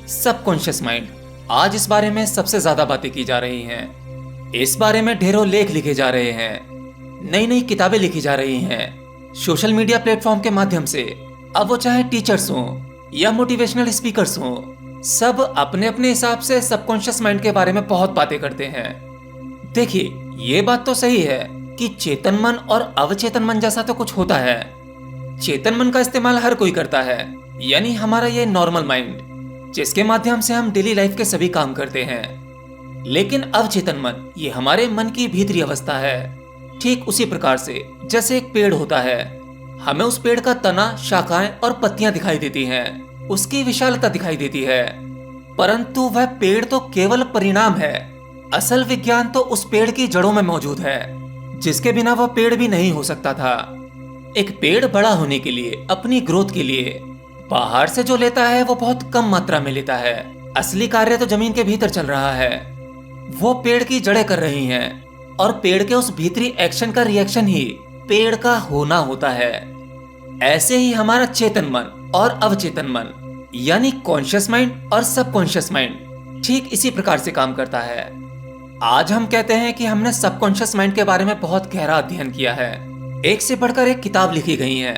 Subconscious mind, आज इस बारे में सबसे ज्यादा बातें की जा रही हैं। इस बारे में ढेरों लेख लिखे जा रहे हैं, नई नई किताबें लिखी जा रही हैं। सोशल मीडिया प्लेटफॉर्म के माध्यम से अब वो चाहे टीचर्स हों या मोटिवेशनल स्पीकर्स हों, सब अपने अपने हिसाब से सबकॉन्शियस माइंड के बारे में बहुत बातें करते हैं। देखिए, ये बात तो सही है कि चेतन मन और अवचेतन मन जैसा तो कुछ होता है। चेतन मन का इस्तेमाल हर कोई करता है, यानी हमारा ये नॉर्मल माइंड, जिसके माध्यम से हम डेली लाइफ के सभी काम करते हैं। लेकिन अवचेतन मन, ये हमारे मन की भीतरी अवस्था है। ठीक उसी प्रकार से जैसे एक पेड़ होता है, हमें उस पेड़ का तना, शाखाएं और पत्तियां दिखाई देती हैं, उसकी विशालता दिखाई देती है, परंतु वह पेड़ तो केवल परिणाम है। असल विज्ञान तो उस पेड़ की जड़ों में मौजूद है, जिसके बिना वह पेड़ भी नहीं हो सकता था। एक पेड़ बड़ा होने के लिए, अपनी ग्रोथ के लिए बाहर से जो लेता है वो बहुत कम मात्रा में लेता है। असली कार्य तो जमीन के भीतर चल रहा है, वो पेड़ की जड़ें कर रही हैं, और पेड़ के उस भीतरी एक्शन का रिएक्शन ही पेड़ का होना होता है। ऐसे ही हमारा चेतन मन और अवचेतन मन, यानी कॉन्शियस माइंड और सबकॉन्शियस माइंड, ठीक इसी प्रकार से काम करता है। आज हम कहते हैं कि हमने सबकॉन्शियस माइंड के बारे में बहुत गहरा अध्ययन किया है, एक से बढ़कर एक किताब लिखी गई है,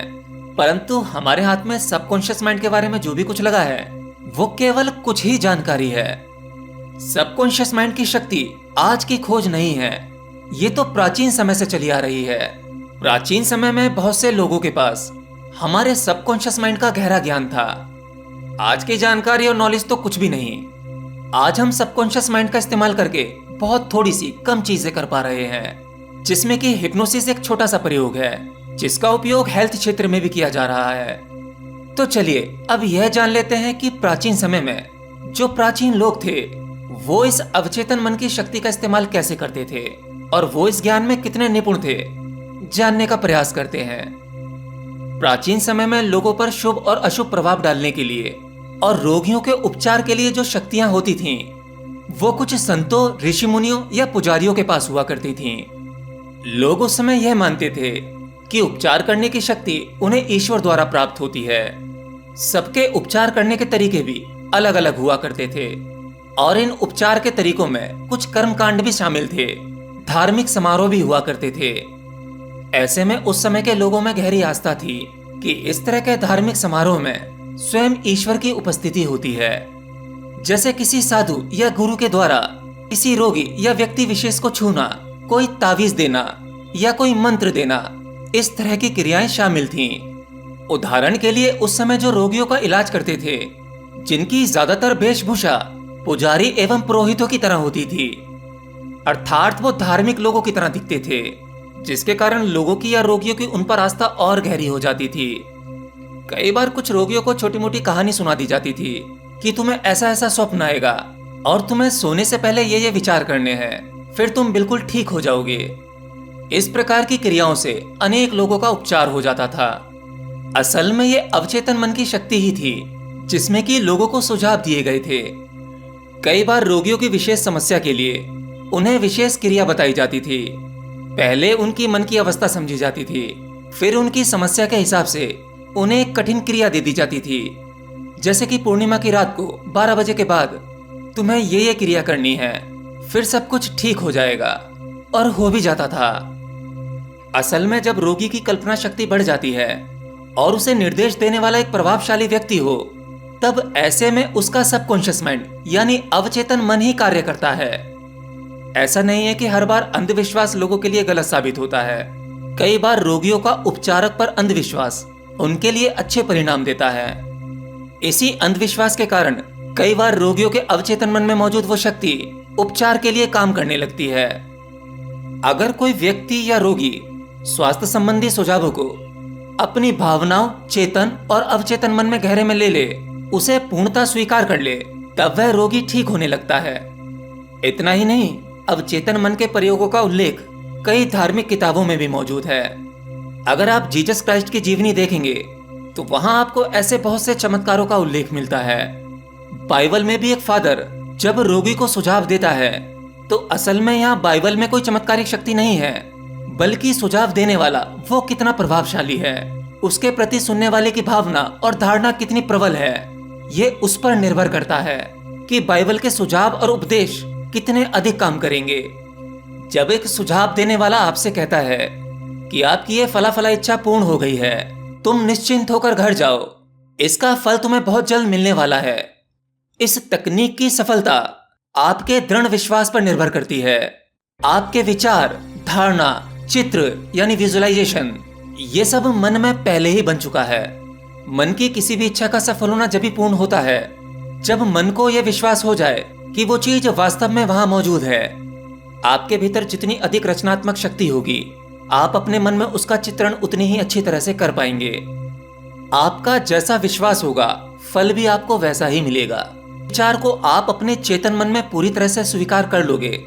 परंतु हमारे हाथ में सबकॉन्शियस माइंड के बारे में जो भी कुछ लगा है वो केवल कुछ ही जानकारी है। सबकॉन्शियस माइंड की शक्ति आज की खोज नहीं है, ये तो प्राचीन समय से चली आ रही है। प्राचीन समय में बहुत से लोगों के पास हमारे सबकॉन्शियस माइंड का गहरा ज्ञान था। आज की जानकारी और नॉलेज तो कुछ भी नहीं। आज हम सबकॉन्शियस माइंड का इस्तेमाल करके बहुत थोड़ी सी कम चीजें कर पा रहे हैं, जिसमें कि हिप्नोसिस एक छोटा सा प्रयोग है, जिसका उपयोग हेल्थ क्षेत्र में भी किया जा रहा है। तो चलिए अब यह जान लेते हैं कि प्राचीन समय में जो प्राचीन लोग थे वो इस अवचेतन मन की शक्ति का इस्तेमाल कैसे करते थे, और वो इस ज्ञान में कितने निपुण थे, जानने का प्रयास करते हैं। प्राचीन समय में लोगों पर शुभ और अशुभ प्रभाव डालने के लिए और रोगियों के उपचार के लिए जो शक्तियां होती थीं, वो कुछ संतों, ऋषि मुनियों या पुजारियों के पास हुआ करती थीं। लोग उस समय यह मानते थे कि उपचार करने की शक्ति उन्हें ईश्वर द्वारा प्राप्त होती है। सबके उपचार करने के तरीके भी अलग अलग हुआ करते थे, और इन उपचार के तरीकों में कुछ कर्मकांड भी शामिल थे, धार्मिक समारोह भी हुआ करते थे। ऐसे में उस समय के लोगों में गहरी आस्था थी कि इस तरह के धार्मिक समारोह में स्वयं ईश्वर की उपस्थिति होती है। जैसे किसी साधु या गुरु के द्वारा किसी रोगी या व्यक्ति विशेष को छूना, कोई तावीज देना या कोई मंत्र देना, इस तरह की क्रियाएं शामिल थीं। उदाहरण के लिए उस समय जो रोगियों का इलाज करते थे, जिनकी ज्यादातर वेशभूषा पुजारी एवं पुरोहितों की तरह होती थी, अर्थात वो धार्मिक लोगों की तरह दिखते थे, जिसके कारण लोगों की या रोगियों की उन पर आस्था और गहरी हो जाती थी। कई बार कुछ रोगियों को छोटी मोटी कहानी सुना दी जाती थी कि तुम्हें ऐसा ऐसा स्वप्न आएगा और तुम्हें सोने से पहले ये विचार करने हैं, फिर तुम बिल्कुल ठीक हो जाओगे। इस प्रकार की क्रियाओं से अनेक लोगों का उपचार हो जाता था। असल में ये अवचेतन मन की शक्ति ही थी, जिसमें कि लोगों को सुझाव दिए गए थे। कई बार रोगियों की विशेष समस्या के लिए उन्हें विशेष क्रिया बताई जाती थी। पहले उनकी मन की अवस्था समझी जाती थी, फिर उनकी समस्या के हिसाब से उन्हें एक कठिन क्रिया दे दी जाती थी। जैसे कि पूर्णिमा की रात को 12 बजे के बाद तुम्हें ये क्रिया करनी है, फिर सब कुछ ठीक हो जाएगा, और हो भी जाता था। असल में जब रोगी की कल्पना शक्ति बढ़ जाती है और उसे निर्देश देने वाला एक प्रभावशाली व्यक्ति हो, तब ऐसे में उसका सबकॉन्शियस माइंड यानी अवचेतन मन ही कार्य करता है। ऐसा नहीं है कि हर बार अंधविश्वास लोगों के लिए गलत साबित होता है। कई बार रोगियों का उपचारक पर अंधविश्वास उनके लिए अच्छे परिणाम देता है। इसी अंधविश्वास के कारण कई बार रोगियों के अवचेतन मन में मौजूद वो शक्ति उपचार के लिए काम करने लगती है। अगर कोई व्यक्ति या रोगी स्वास्थ्य संबंधी सुझावों को अपनी भावनाओं, चेतन और अवचेतन मन में गहरे में ले ले, उसे पूर्णतः स्वीकार कर ले, तब वह रोगी ठीक होने लगता है। इतना ही नहीं, अवचेतन मन के प्रयोगों का उल्लेख कई धार्मिक किताबों में भी मौजूद है। अगर आप जीसस क्राइस्ट की जीवनी देखेंगे तो वहां आपको ऐसे बहुत से चमत्कारों का उल्लेख मिलता है। बाइबल में भी एक फादर जब रोगी को सुझाव देता है, तो असल में यहाँ बाइबल में कोई चमत्कारिक शक्ति नहीं है, बल्कि सुझाव देने वाला वो कितना प्रभावशाली है, उसके प्रति सुनने वाले की भावना और धारणा कितनी प्रबल है, ये उस पर निर्भर करता है कि बाइबल के सुझाव और उपदेश कितने अधिक काम करेंगे। जब एक सुझाव देने वाला आपसे कहता है कि आपकी ये फला फला इच्छा पूर्ण हो गई है, तुम निश्चिंत होकर घर जाओ, इसका फल तुम्हें बहुत जल्द मिलने वाला है, इस तकनीक की सफलता आपके दृढ़ विश्वास पर निर्भर करती है। आपके विचार, धारणा, चित्र यानी विजुअलाइजेशन, ये सब मन में पहले ही बन चुका है। मन की किसी भी इच्छा का सफल होना जब भी पूर्ण होता है जब मन को यह विश्वास हो जाए कि वो चीज वास्तव में वहां मौजूद है। आपके भीतर जितनी अधिक रचनात्मक शक्ति होगी, आप अपने मन में उसका चित्रण उतनी ही अच्छी तरह से कर पाएंगे। आपका जैसा विश्वास होगा, फल भी आपको वैसा ही मिलेगा। विचार को आप अपने चेतन मन में पूरी तरह से स्वीकार कर लोगे,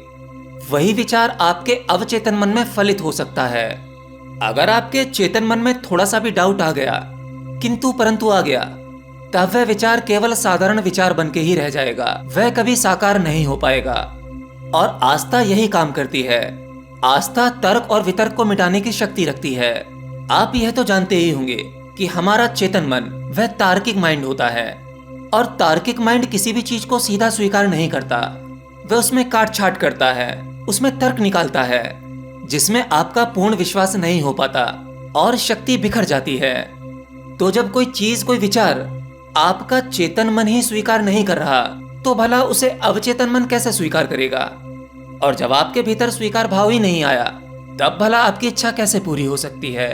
वही विचार आपके अवचेतन मन में फलित हो सकता है। अगर आपके चेतन मन में थोड़ा सा भी डाउट आ गया, किंतु परंतु आ गया, तब वह विचार केवल साधारण विचार बन के ही रह जाएगा, वह कभी साकार नहीं हो पाएगा। और आस्था यही काम करती है। आस्था तर्क और वितर्क को मिटाने की शक्ति रखती है। आप यह तो जानते ही होंगे कि हमारा चेतन मन वह तार्किक माइंड होता है, और तार्किक माइंड किसी भी चीज को सीधा स्वीकार नहीं करता। वह उसमें काट छाट करता है, उसमें तर्क निकालता है, जिसमें आपका पूर्ण विश्वास नहीं हो पाता और शक्ति बिखर जाती है। तो जब कोई चीज, कोई विचार आपका चेतन मन ही स्वीकार नहीं कर रहा, तो भला उसे अवचेतन मन कैसे स्वीकार करेगा? और जब आपके भीतर स्वीकार भाव ही नहीं आया, तब भला आपकी इच्छा कैसे पूरी हो सकती है?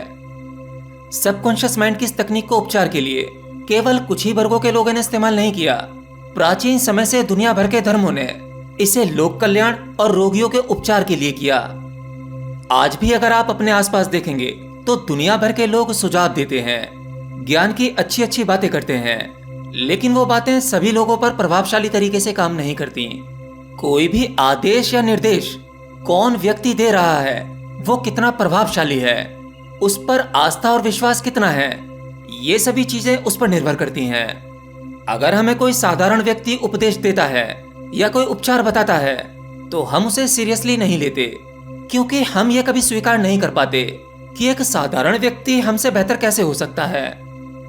सबकॉन्शियस माइंड की इस तकनीक को उपचार के लिए केवल कुछ ही वर्गों के लोगों ने इस्तेमाल नहीं किया। प्राचीन समय से दुनिया भर के धर्मों ने इसे लोक कल्याण और रोगियों के उपचार के लिए किया। आज भी अगर आप अपने आसपास देखेंगे तो दुनिया भर के लोग सुझाव देते हैं, ज्ञान की अच्छी अच्छी बातें करते हैं, लेकिन वो बातें सभी लोगों पर प्रभावशाली तरीके से काम नहीं करती। कोई भी आदेश या निर्देश कौन व्यक्ति दे रहा है, वो कितना प्रभावशाली है, उस पर आस्था और विश्वास कितना है, ये सभी चीजें उस पर निर्भर करती हैं। अगर हमें कोई साधारण व्यक्ति उपदेश देता है या कोई उपचार बताता है, तो हम उसे सीरियसली नहीं लेते, क्योंकि हम ये कभी स्वीकार नहीं कर पाते कि एक साधारण व्यक्ति हमसे बेहतर कैसे हो सकता है।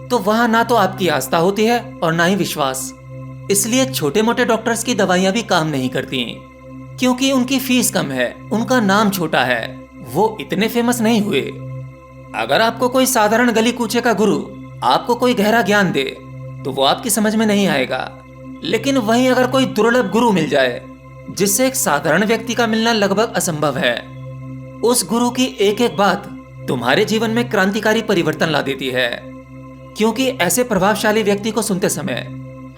तो वहां ना तो आपकी आस्था होती है और ना ही विश्वास। इसलिए छोटे मोटे डॉक्टर्स की दवाइयां भी काम नहीं करती, क्योंकि उनकी फीस कम है, उनका नाम छोटा है, वो इतने फेमस नहीं हुए। अगर आपको कोई साधारण गली कूचे का गुरु आपको कोई गहरा ज्ञान दे, तो वो आपकी समझ में नहीं आएगा। लेकिन वहीं अगर कोई दुर्लभ गुरु मिल जाए, जिससे एक साधारण व्यक्ति का मिलना लगभग असंभव है, उस गुरु की एक एक बात तुम्हारे जीवन में क्रांतिकारी परिवर्तन ला देती है। क्योंकि ऐसे प्रभावशाली व्यक्ति को सुनते समय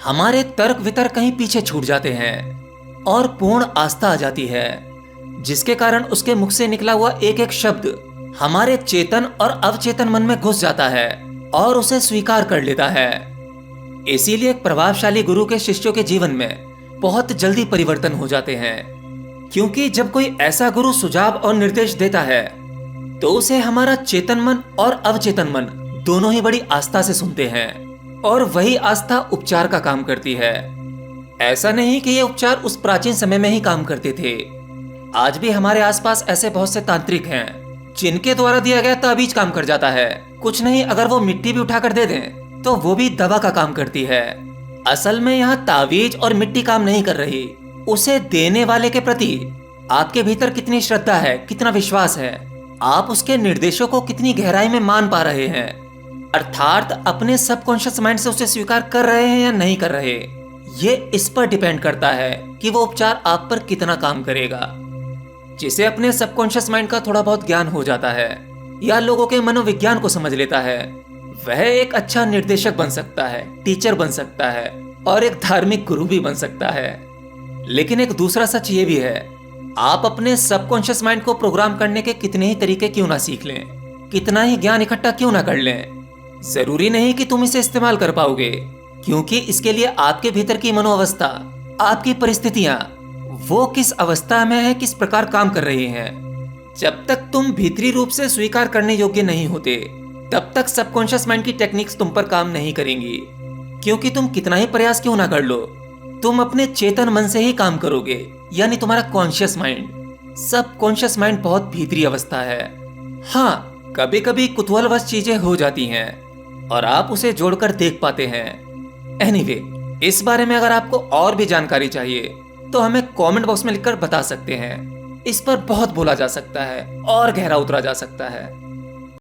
हमारे तर्क वितर्क कहीं पीछे छूट जाते हैं और पूर्ण आस्था आ जाती है, जिसके कारण उसके मुख से निकला हुआ एक एक शब्द हमारे चेतन और अवचेतन मन में घुस जाता है और उसे स्वीकार कर लेता है। इसीलिए एक प्रभावशाली गुरु के शिष्यों के जीवन में बहुत जल्दी परिवर्तन हो जाते हैं, क्योंकि जब कोई ऐसा गुरु सुझाव और निर्देश देता है, तो उसे हमारा चेतन मन और अवचेतन मन दोनों ही बड़ी आस्था से सुनते हैं, और वही आस्था उपचार का काम करती है। ऐसा नहीं कि ये उपचार उस प्राचीन समय में ही काम करते थे। आज भी हमारे आसपास ऐसे बहुत से तांत्रिक हैं, जिनके द्वारा दिया गया ताबीज काम कर जाता है। कुछ नहीं, अगर वो मिट्टी भी उठाकर दे दें, तो वो भी दवा का काम करती है। असल में यहाँ ताबीज और मिट्टी काम नहीं कर रही, उसे देने वाले के प्रति आपके भीतर कितनी श्रद्धा है, कितना विश्वास है, आप उसके निर्देशों को कितनी गहराई में मान पा रहे हैं, अर्थात अपने सबकॉन्शियस माइंड से उसे स्वीकार कर रहे हैं या नहीं कर रहे। ये इस पर डिपेंड करता है कि वो उपचार आप पर कितना काम करेगा। जिसे अपने सबकॉन्शियस माइंड का थोड़ा बहुत ज्ञान हो जाता है या लोगों के मनोविज्ञान को समझ लेता है, वह एक अच्छा निर्देशक बन सकता है, टीचर बन सकता है और एक धार्मिक गुरु भी बन सकता है। लेकिन एक दूसरा सच ये भी है, आप अपने सबकॉन्शियस माइंड को प्रोग्राम करने के कितने ही तरीके क्यों ना सीख लें, कितना ही ज्ञान इकट्ठा क्यों ना कर लें, जरूरी नहीं कि तुम इसे इस्तेमाल कर पाओगे, क्योंकि इसके लिए आपके भीतर की मनोअवस्था, आपकी परिस्थितियां, वो किस अवस्था में है, किस प्रकार काम कर रही हैं। जब तक तुम भीतरी रूप से स्वीकार करने योग्य नहीं होते, तब तक सबकॉन्शियस माइंड की टेक्निक्स तुम पर काम नहीं करेंगी, क्योंकि तुम कितना ही प्रयास क्यों ना कर लो, तुम अपने चेतन मन से ही काम करोगे, यानी तुम्हारा कॉन्शियस माइंड। सबकॉन्शियस माइंड बहुत भीतरी अवस्था है। हाँ, कभी कभी कुतूहलवश चीजें हो जाती हैं और आप उसे जोड़कर देख पाते हैं। एनीवे, इस बारे में अगर आपको और भी जानकारी चाहिए तो हमें कमेंट बॉक्स में लिखकर बता सकते हैं। इस पर बहुत बोला जा सकता है और गहरा उतरा जा सकता है।